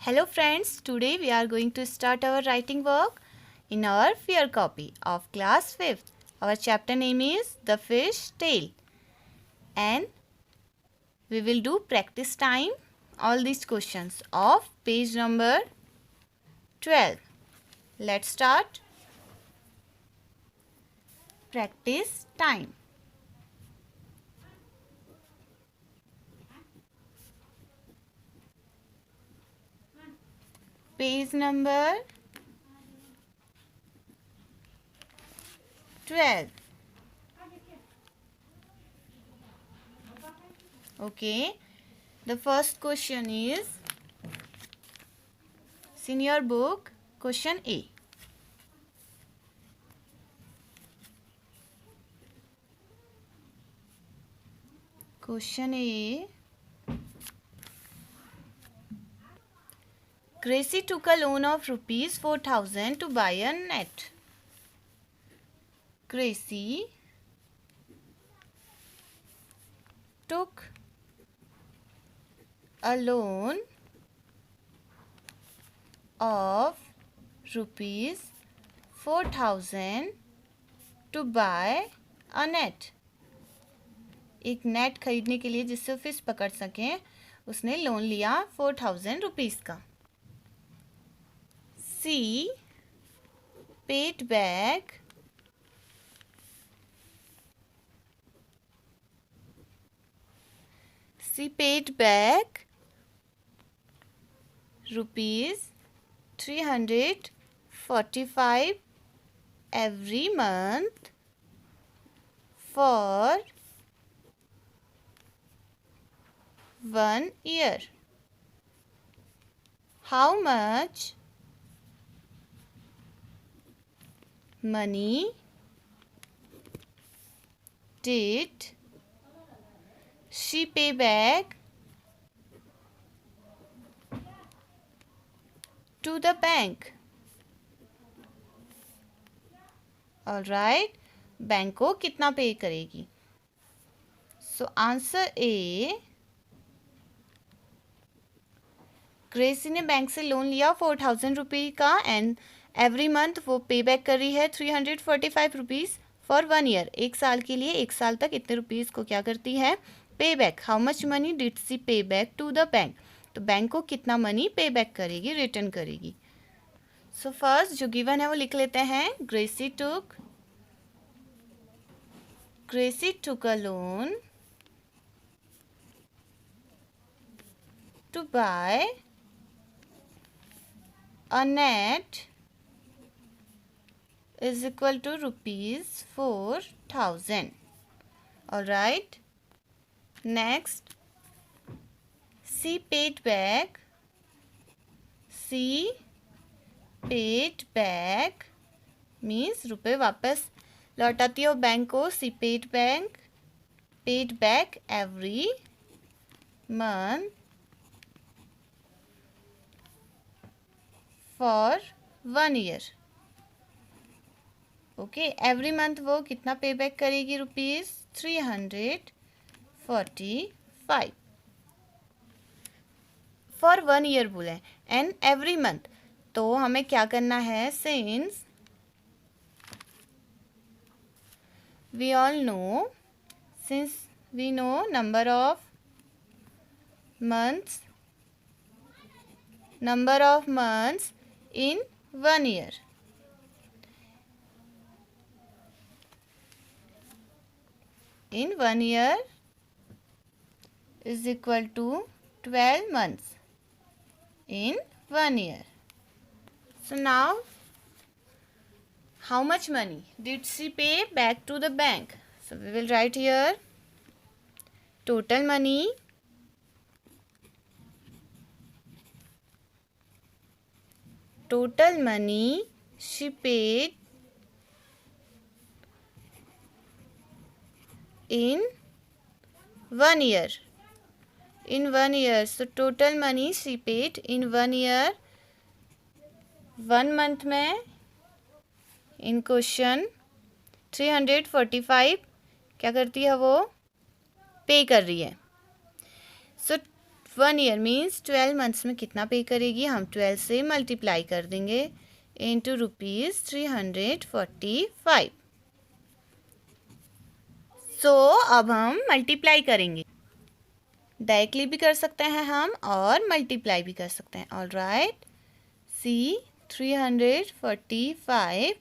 Hello friends, today we are going to start our writing work in our fear copy of class 5th. Our chapter name is The Fish Tale and we will do practice time all these questions of page number 12. Let's start. Practice time. Page number 12. Okay. The first question is, in your book, question A. Question A. Gracie took a loan of rupees 4,000 to buy a net. Gracie took a loan of rupees 4,000 to buy a net. एक net खरीदने के लिए जिससे fish पकड़ सकें उसने loan लिया 4,000 rupees का. She paid back rupees 345 every month for 1 year. How much money did she pay back to the bank? Alright, bank को कितना पे करेगी? So answer A. ग्रेसी ने बैंक से लोन लिया 4,000 रुपये का एंड एवरी मंथ वो पे बैक कर रही है 345 रुपीज़ फॉर 1 ईयर. एक साल के लिए, एक साल तक इतने रुपीज़ को क्या करती है? Pay back. How much money did she pay back to the bank? तो बैंक को कितना मनी पे बैक करेगी, रिटर्न करेगी. सो फर्स्ट जो गिवन है वो लिख लेते हैं. Gracie took a loan to buy a net is equal to rupees 4,000. Alright. Next, she paid back means रुपए वापस लौटाती हो बैंक को. she paid back every month for 1 year. Okay, every month वो कितना पे बैक करेगी? Rupees 345 for 1 year बोले and every month. तो हमें क्या करना है? Since we know number of months in 1 year. In 1 year is equal to 12 months in 1 year. So now, how much money did she pay back to the bank? So we will write here total money she paid in 1 year. So total money she paid in 1 year. 1 month में in question 345 क्या करती है? वो पे कर रही है. So 1 year means 12 months में कितना पे करेगी, हम 12 से मल्टीप्लाई कर देंगे इंटू ₹345। सो अब हम मल्टीप्लाई करेंगे, डायरेक्टली भी कर सकते हैं हम और मल्टीप्लाई भी कर सकते हैं। Alright, C 345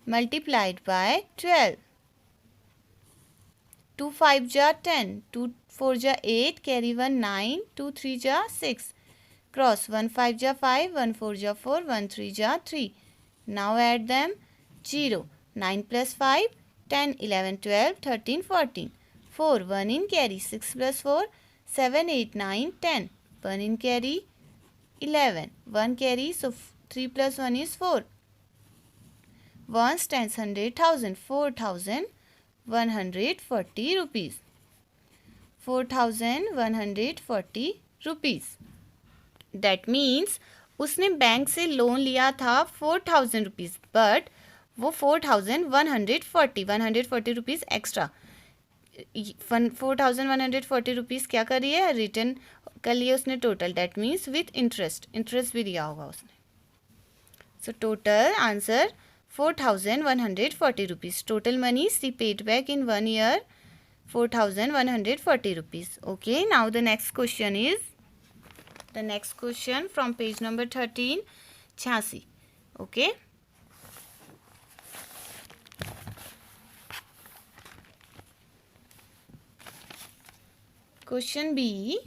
multiplied by 12। 2 5 जा 10, 2 4 जा 8, कैरी 1 9, 2 3 जा 6, क्रॉस 1 5 जा 5, 1 4 जा 4, 1 3 जा 3। Now add them 0, 9 + 5 10, 11 12 13 14, 4 1 in carry, 6 + 4 7 8 9 10, 1 in carry 11, 1 carry, so 3 + 1 is 4, ones tens hundred thousand, 4,140 rupees, 4,140 rupees। That means उसने बैंक से लोन लिया था 4,000 रुपीज़, बट वो 4,140 रुपीज़ एक्स्ट्रा, 4,140 रुपीज़ क्या कर रही है, रिटर्न कर लिए उसने total. That means with interest भी दिया होगा उसने। So total answer 4,140 rupees. Total money she paid back in 1 year 4,140 rupees. Okay, now the next question from page number 13, 86. Okay. Question B.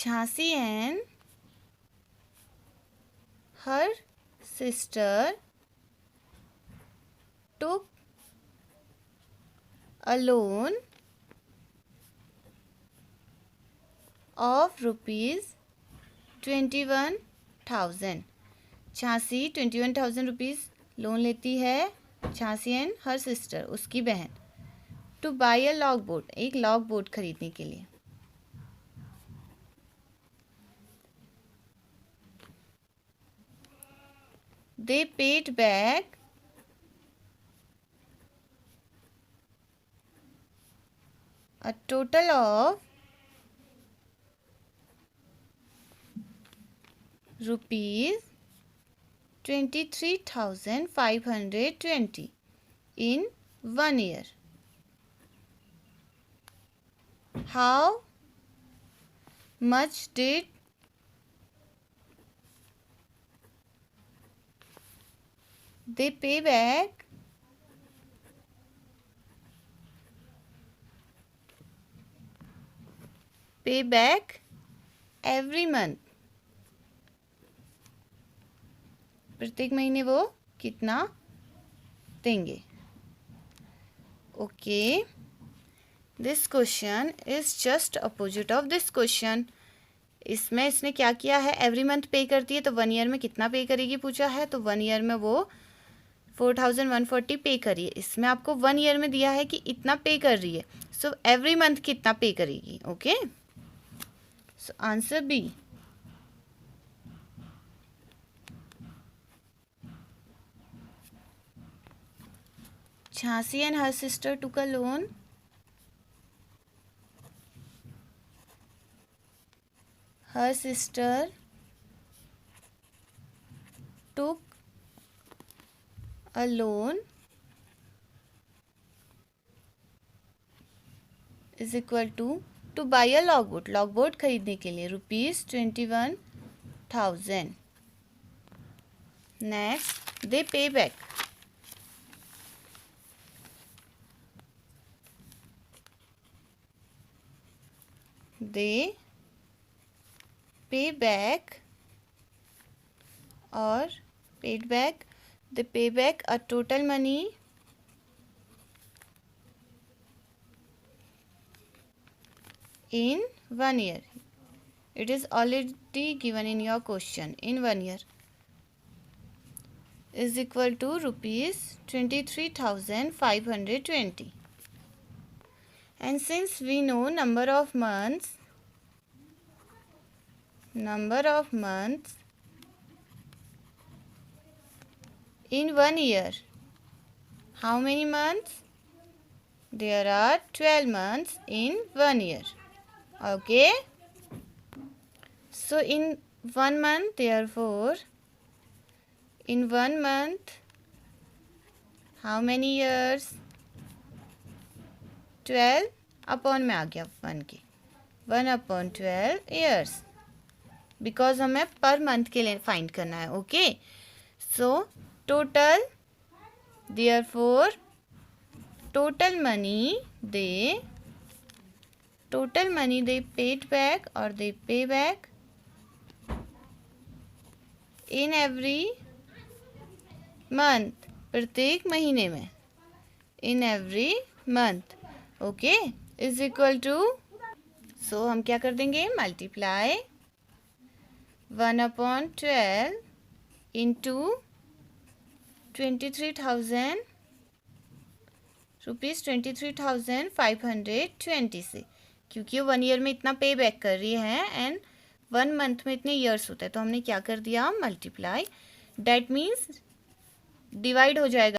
Jhansi and her sister took a loan of ₹21,000। Jhansi 21,000 rupees loan लेती है, Jhansi and her sister उसकी बहन, two by a log boat, एक log boat खरीदने के लिए। They paid back a total of ₹23,520 in 1 year. How much did they pay back every month? प्रत्येक महीने वो कितना देंगे? Okay, this question is just opposite of this question. इसमें इसने क्या किया है, एवरी मंथ पे करती है, तो 1 ईयर में कितना पे करेगी पूछा है, तो 1 ईयर में वो 4,140 पे करिए। इसमें आपको 1 ईयर में दिया है कि इतना पे कर रही है, सो एवरी मंथ कितना पे करेगी। Okay, so answer B. Jhansi and her sister took a loan is equal to buy a log boat खरीदने के लिए ₹21,000। Next, they pay back a total money in 1 year. It is already given in your question. In 1 year is equal to ₹23,520. And since we know number of months In 1 year, how many months? There are 12 months in 1 year. Okay. So in 1 month, therefore, in 1 month, how many years? 12 upon में आ गया 1 के 1/12 years, because हमें per month के लिए find करना है. Okay. So total, therefore total money दे paid back और दे पे बैक इन एवरी मंथ, प्रत्येक महीने में, in every month. Okay. Is equal to, so हम क्या कर देंगे, मल्टीप्लाई 1/12 इंटू 23,000 रुपीज़, 23,520 से, क्योंकि 1 ईयर में इतना पे बैक कर रही है एंड 1 मंथ में इतने ईयर्स होते हैं, तो हमने क्या कर दिया, मल्टीप्लाई. डैट मीन्स डिवाइड हो जाएगा